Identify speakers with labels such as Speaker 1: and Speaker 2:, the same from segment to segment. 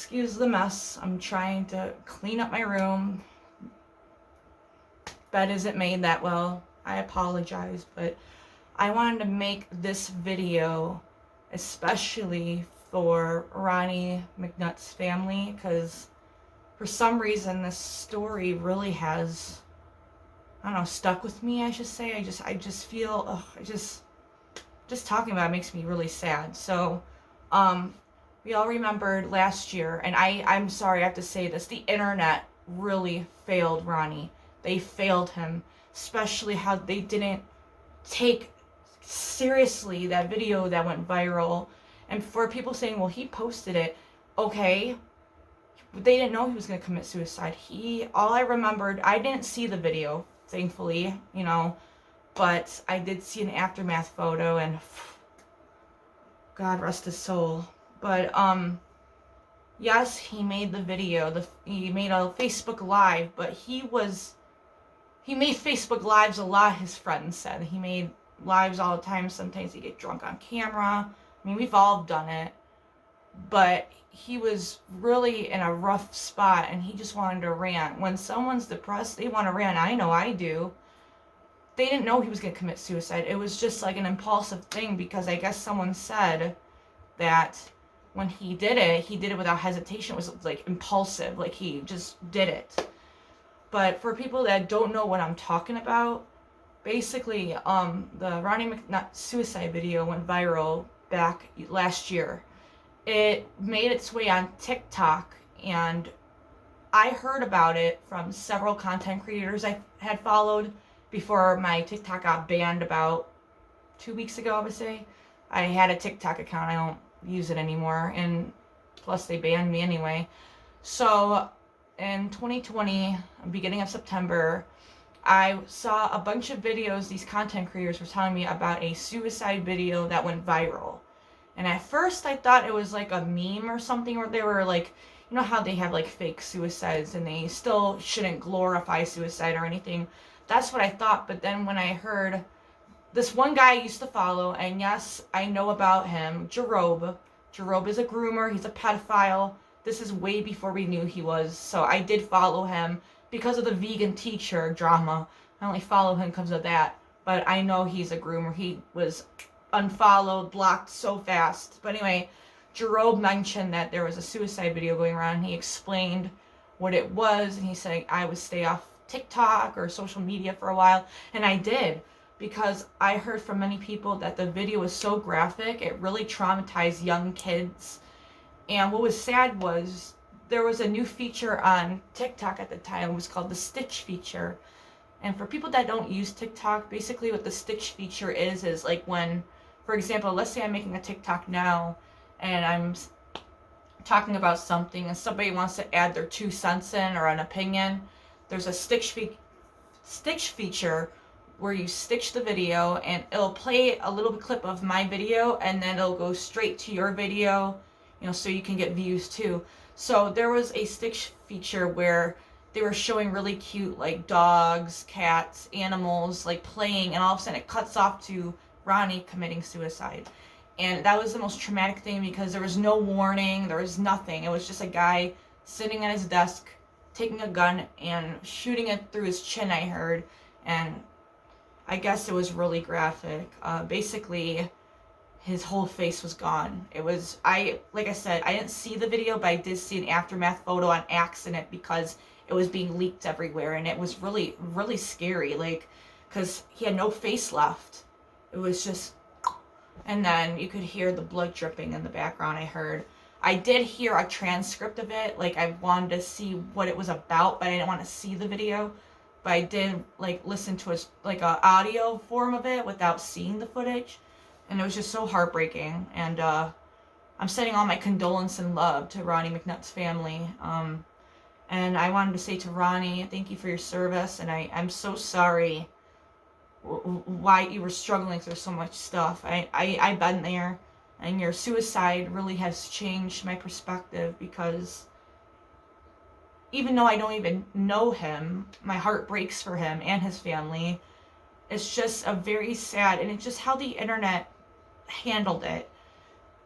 Speaker 1: excuse the mess. I'm trying to clean up my room. Bed isn't made that well. I apologize, but I wanted to make this video especially for Ronnie McNutt's family, because for some reason this story really has, I don't know, stuck with me, I should say. I just feel, just talking about it makes me really sad. So, we all remembered last year, and I'm sorry I have to say this, the internet really failed Ronnie. They failed him, especially how they didn't take seriously that video that went viral. And for people saying, well, he posted it, okay, they didn't know he was going to commit suicide. All I remembered, I didn't see the video, thankfully, but I did see an aftermath photo, and God rest his soul. But, yes, he made the video, he made a Facebook Live, but he made Facebook Lives a lot, his friends said. He made lives all the time. Sometimes he'd get drunk on camera. I mean, we've all done it. But he was really in a rough spot, and he just wanted to rant. When someone's depressed, they want to rant. I know I do. They didn't know he was going to commit suicide. It was just like an impulsive thing, because I guess someone said that when he did it without hesitation. It was like impulsive, like he just did it. But for people that don't know what I'm talking about, basically, the Ronnie McNutt suicide video went viral back last year. It made its way on TikTok, and I heard about it from several content creators I had followed before my TikTok got banned about 2 weeks ago, I would say. I had a TikTok account. I don't use it anymore, and plus they banned me anyway. So in 2020, beginning of September, I saw a bunch of videos these content creators were telling me about a suicide video that went viral. And at first I thought it was like a meme or something, where they were like, you know how they have like fake suicides and they still shouldn't glorify suicide or anything. That's what I thought. But then when I heard this one guy I used to follow, and yes, I know about him, Jarob. Jarob is a groomer, he's a pedophile. This is way before we knew he was. So I did follow him because of the vegan teacher drama. I only follow him because of that. But I know he's a groomer. He was unfollowed, blocked so fast. But anyway, Jarob mentioned that there was a suicide video going around. He explained what it was, and he said I would stay off TikTok or social media for a while. And I did, because I heard from many people that the video was so graphic, it really traumatized young kids. And what was sad was there was a new feature on TikTok at the time. It was called the Stitch feature. And for people that don't use TikTok, basically what the Stitch feature is like when, for example, let's say I'm making a TikTok now and I'm talking about something and somebody wants to add their 2 cents in or an opinion. There's a Stitch feature where you stitch the video, and it'll play a little clip of my video, and then it'll go straight to your video, so you can get views too. So there was a Stitch feature where they were showing really cute, like, dogs, cats, animals, like, playing, and all of a sudden it cuts off to Ronnie committing suicide. And that was the most traumatic thing, because there was no warning, there was nothing. It was just a guy sitting at his desk, taking a gun and shooting it through his chin, I heard. And I guess it was really graphic. Basically, his whole face was gone. It was, like I said, I didn't see the video, but I did see an aftermath photo on accident because it was being leaked everywhere, and it was really, really scary, like, because he had no face left. It was just, and then you could hear the blood dripping in the background, I heard. I did hear a transcript of it, like, I wanted to see what it was about, but I didn't want to see the video. But I did, like, listen to a audio form of it without seeing the footage. And it was just so heartbreaking. And I'm sending all my condolence and love to Ronnie McNutt's family. And I wanted to say to Ronnie, thank you for your service. And I'm so sorry why you were struggling through so much stuff. I've been there. And your suicide really has changed my perspective, because even though I don't even know him, my heart breaks for him and his family. It's just a very sad, and it's just how the internet handled it.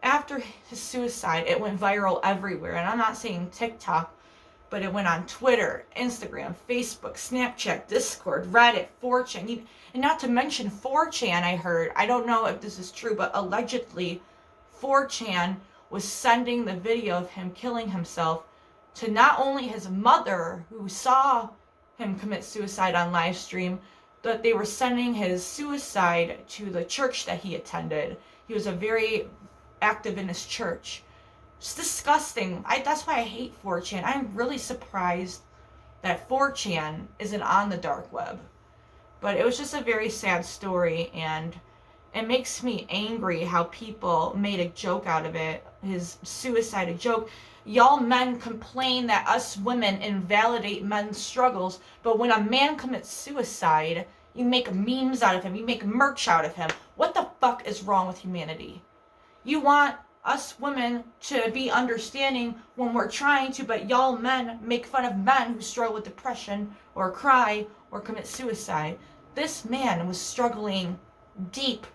Speaker 1: after his suicide, it went viral everywhere. And I'm not saying TikTok, but it went on Twitter, Instagram, Facebook, Snapchat, Discord, Reddit, 4chan. And not to mention 4chan, I heard. I don't know if this is true, but allegedly 4chan was sending the video of him killing himself to not only his mother, who saw him commit suicide on live stream, but they were sending his suicide to the church that he attended. He was a very active in his church. It's disgusting. That's why I hate 4chan. I'm really surprised that 4chan isn't on the dark web. But it was just a very sad story, and it makes me angry how people made a joke out of it. His suicide, a joke. Y'all men complain that us women invalidate men's struggles, but when a man commits suicide, you make memes out of him. You make merch out of him. What the fuck is wrong with humanity? You want us women to be understanding when we're trying to, but y'all men make fun of men who struggle with depression or cry or commit suicide. This man was struggling deep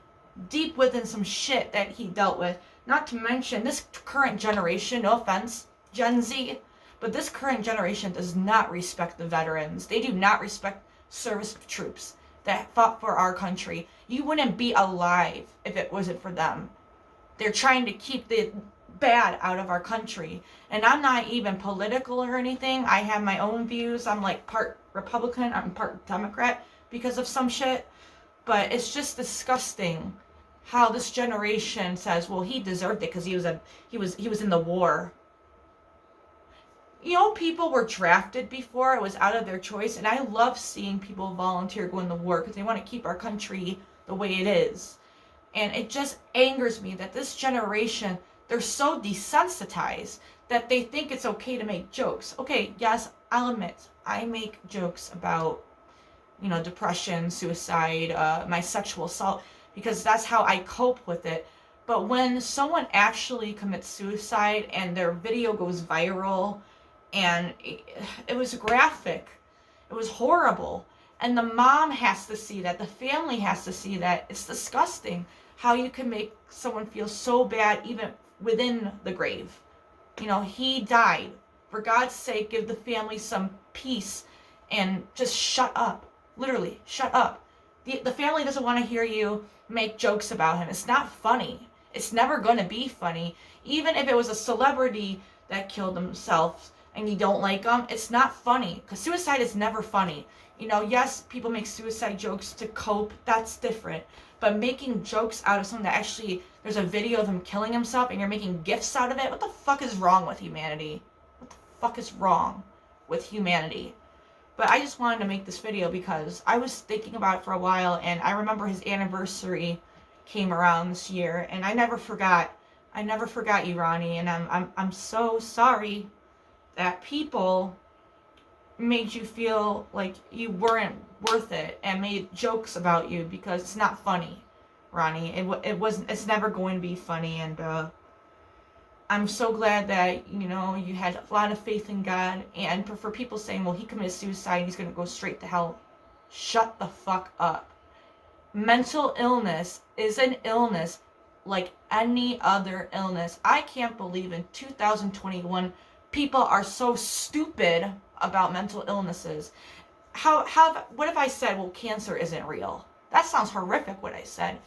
Speaker 1: within some shit that he dealt with. Not to mention this current generation, no offense, Gen Z, but this current generation does not respect the veterans. They do not respect service troops that fought for our country. You wouldn't be alive if it wasn't for them. They're trying to keep the bad out of our country. And I'm not even political or anything. I have my own views. I'm like part Republican, I'm part Democrat because of some shit. But it's just disgusting how this generation says, well, he deserved it because he was in the war. You know, people were drafted before. It was out of their choice. And I love seeing people volunteer go in the war because they want to keep our country the way it is. And it just angers me that this generation, they're so desensitized that they think it's okay to make jokes. Okay, yes, I'll admit, I make jokes about, you know, depression, suicide, my sexual assault, because that's how I cope with it. But when someone actually commits suicide and their video goes viral, and it was graphic, it was horrible, and the mom has to see that, the family has to see that, it's disgusting how you can make someone feel so bad even within the grave. You know, he died. For God's sake, give the family some peace and just shut up. Literally, shut up. The family doesn't want to hear you make jokes about him. It's not funny. It's never going to be funny. Even if it was a celebrity that killed themselves and you don't like them, it's not funny. Because suicide is never funny. You know, yes, people make suicide jokes to cope. That's different. But making jokes out of something that actually, there's a video of him killing himself and you're making gifs out of it, what the fuck is wrong with humanity? What the fuck is wrong with humanity? But I just wanted to make this video because I was thinking about it for a while, and I remember his anniversary came around this year, and I never forgot you, Ronnie, and I'm so sorry that people made you feel like you weren't worth it and made jokes about you, because it's not funny, Ronnie. It's never going to be funny. And I'm so glad that, you know, you had a lot of faith in God. And for people saying, well, he committed suicide and he's going to go straight to hell, shut the fuck up. Mental illness is an illness like any other illness. I can't believe in 2021 people are so stupid about mental illnesses. What if I said, well, cancer isn't real? That sounds horrific, what I said.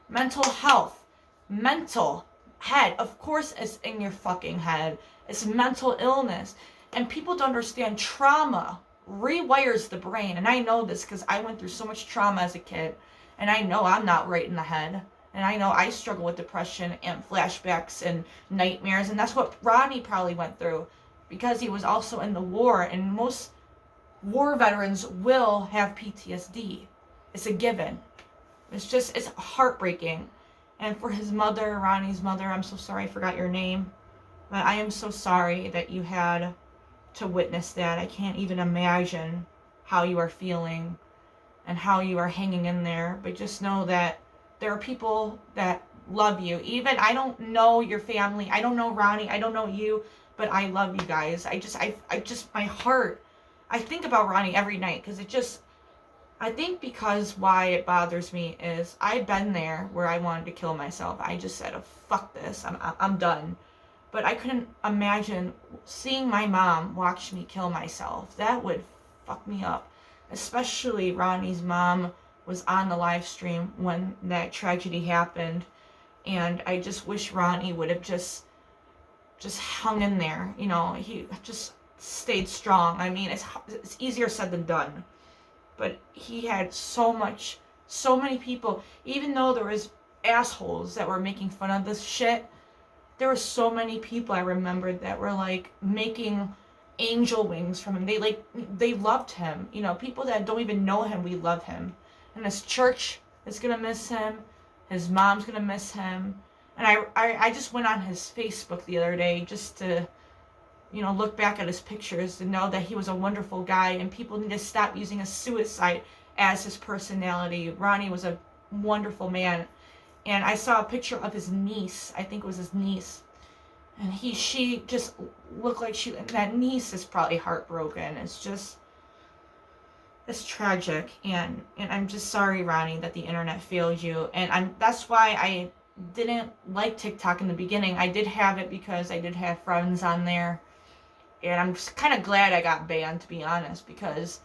Speaker 1: Mental health, mental head, of course it's in your fucking head. It's mental illness. And people don't understand trauma rewires the brain. And I know this because I went through so much trauma as a kid. And I know I'm not right in the head. And I know I struggle with depression and flashbacks and nightmares. And that's what Ronnie probably went through, because he was also in the war. And most war veterans will have PTSD. It's a given. It's heartbreaking. And for his mother, Ronnie's mother, I'm so sorry I forgot your name. But I am so sorry that you had to witness that. I can't even imagine how you are feeling and how you are hanging in there. But just know that there are people that love you. Even, I don't know your family. I don't know Ronnie. I don't know you. But I love you guys. I just, my heart, I think about Ronnie every night, because I think because why it bothers me is I've been there where I wanted to kill myself. I just said, oh, fuck this, I'm done. But I couldn't imagine seeing my mom watch me kill myself. That would fuck me up. Especially Ronnie's mom was on the live stream when that tragedy happened. And I just wish Ronnie would have just hung in there. You know, he just stayed strong. I mean, it's easier said than done. But he had so many people, even though there was assholes that were making fun of this shit, there were so many people I remembered that were like making angel wings from him. They loved him. You know, people that don't even know him, we love him. And his church is gonna miss him. His mom's gonna miss him. And I just went on his Facebook the other day just to, you know, look back at his pictures and know that he was a wonderful guy, and people need to stop using his suicide as his personality. Ronnie was a wonderful man. And I saw a picture of his niece. I think it was his niece. And she just looked like that niece is probably heartbroken. It's tragic. And I'm just sorry, Ronnie, that the internet failed you. And that's why I didn't like TikTok in the beginning. I did have it because I did have friends on there. And I'm just kind of glad I got banned, to be honest, because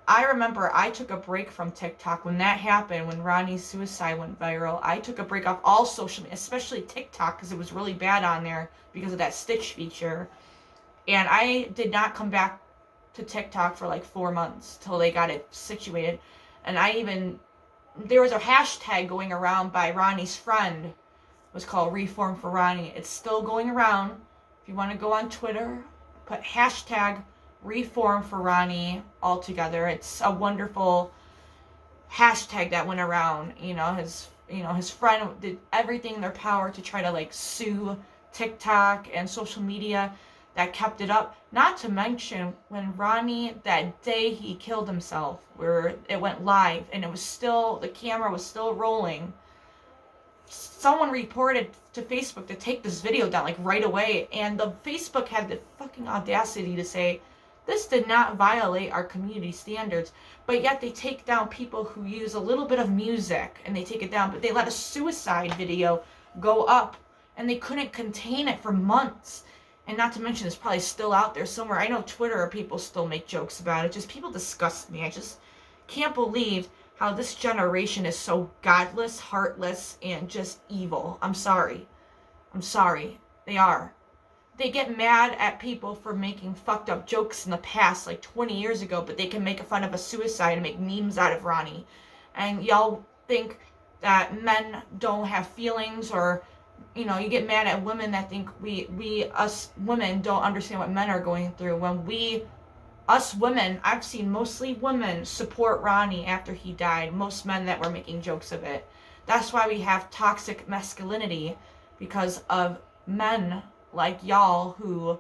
Speaker 1: I remember I took a break from TikTok when that happened, when Ronnie's suicide went viral. I took a break off all social media, especially TikTok, because it was really bad on there because of that stitch feature. And I did not come back to TikTok for like 4 months till they got it situated. And there was a hashtag going around by Ronnie's friend. It was called Reform for Ronnie. It's still going around. If you want to go on Twitter, put hashtag Reform for Ronnie all together. It's a wonderful hashtag that went around. His friend did everything in their power to try to like sue TikTok and social media that kept it up. Not to mention when Ronnie, that day he killed himself, where it went live and the camera was still rolling. Someone reported to Facebook to take this video down like right away, and the Facebook had the fucking audacity to say this did not violate our community standards, but yet they take down people who use a little bit of music and they take it down. But they let a suicide video go up and they couldn't contain it for months. And not to mention it's probably still out there somewhere. I know Twitter people still make jokes about it. Just people disgust me. I just can't believe how this generation is so godless, heartless, and just evil. I'm sorry. They are. They get mad at people for making fucked up jokes in the past, like 20 years ago, but they can make fun of a suicide and make memes out of Ronnie. And y'all think that men don't have feelings, or, you know, you get mad at women that think us women don't understand what men are going through. When us women, I've seen mostly women support Ronnie after he died. Most men that were making jokes of it. That's why we have toxic masculinity, because of men like y'all who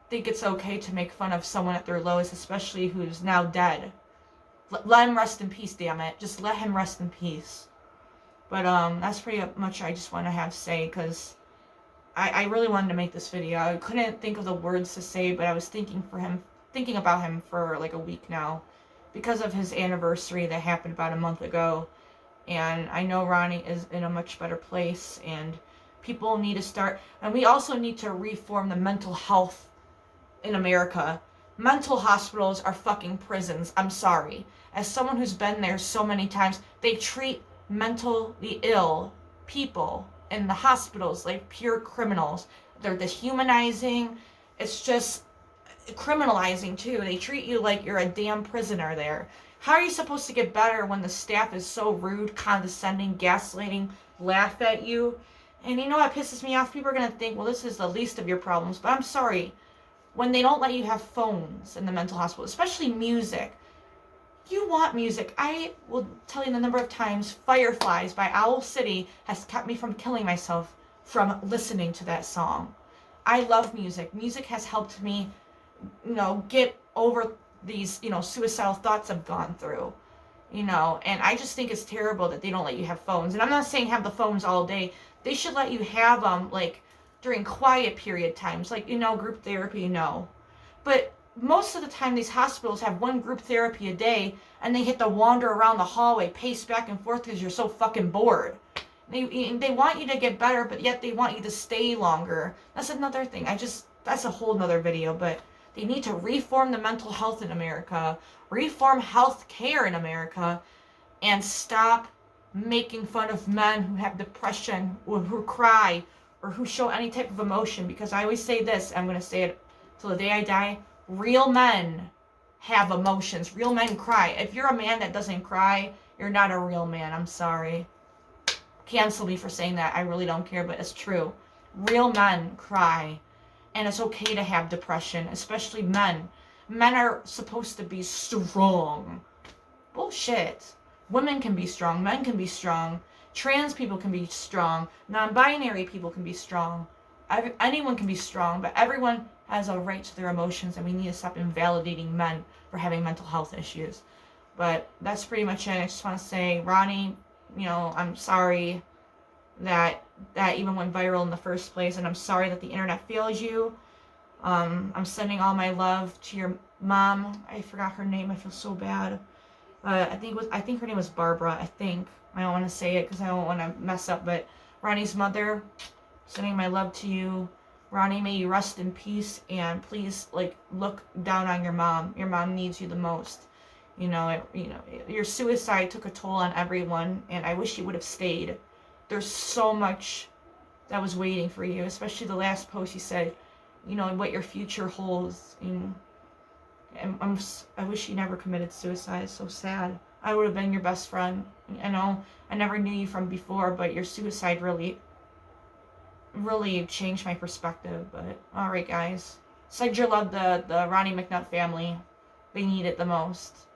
Speaker 1: think it's okay to make fun of someone at their lowest, especially who's now dead. Let him rest in peace, damn it. Just let him rest in peace. But that's pretty much I just want to have to say, because I really wanted to make this video. I couldn't think of the words to say, but I was thinking about him for like a week now, because of his anniversary that happened about a month ago. And I know Ronnie is in a much better place, and people need to start, and we also need to reform the mental health in America. Mental hospitals are fucking prisons. I'm sorry. As someone who's been there so many times, they treat mentally ill people in the hospitals like pure criminals. They're dehumanizing. It's just criminalizing too. They treat you like you're a damn prisoner there. How are you supposed to get better when the staff is so rude, condescending, gaslighting, laugh at you? And you know what pisses me off? People are going to think, well, this is the least of your problems. But I'm sorry. When they don't let you have phones in the mental hospital, especially music. You want music. I will tell you the number of times Fireflies by Owl City has kept me from killing myself from listening to that song. I love music. Music has helped me, get over these, suicidal thoughts I've gone through. And I just think it's terrible that they don't let you have phones. And I'm not saying have the phones all day. They should let you have them, like, during quiet period times. Like, group therapy, But most of the time these hospitals have one group therapy a day, and they hit to wander around the hallway, pace back and forth because you're so fucking bored. They want you to get better, but yet they want you to stay longer. That's another thing. That's a whole nother video, but they need to reform the mental health in America, reform health care in America, and stop making fun of men who have depression, or who cry, or who show any type of emotion. Because I always say this, I'm going to say it till the day I die, real men have emotions. Real men cry. If you're a man that doesn't cry, you're not a real man. I'm sorry. Cancel me for saying that. I really don't care, but it's true. Real men cry. And it's okay to have depression, especially men. Men are supposed to be strong. Bullshit. Women can be strong. Men can be strong. Trans people can be strong. Non-binary people can be strong. Anyone can be strong, but everyone has a right to their emotions, and we need to stop invalidating men for having mental health issues. But that's pretty much it. I just want to say, Ronnie, I'm sorry that even went viral in the first place, and I'm sorry that the internet failed you. I'm sending all my love to your mom. I forgot her name. I feel so bad. I think her name was Barbara. I don't want to say it because I don't want to mess up. But Ronnie's mother, sending my love to you. Ronnie, may you rest in peace, and please look down on your mom. Your mom needs you the most. Your suicide took a toll on everyone, and I wish you would have stayed. There's so much that was waiting for you, especially the last post you said, what your future holds. And I wish you never committed suicide. It's so sad. I would have been your best friend. I know I never knew you from before, but your suicide really changed my perspective. But alright, guys. Send your love to the Ronnie McNutt family. They need it the most.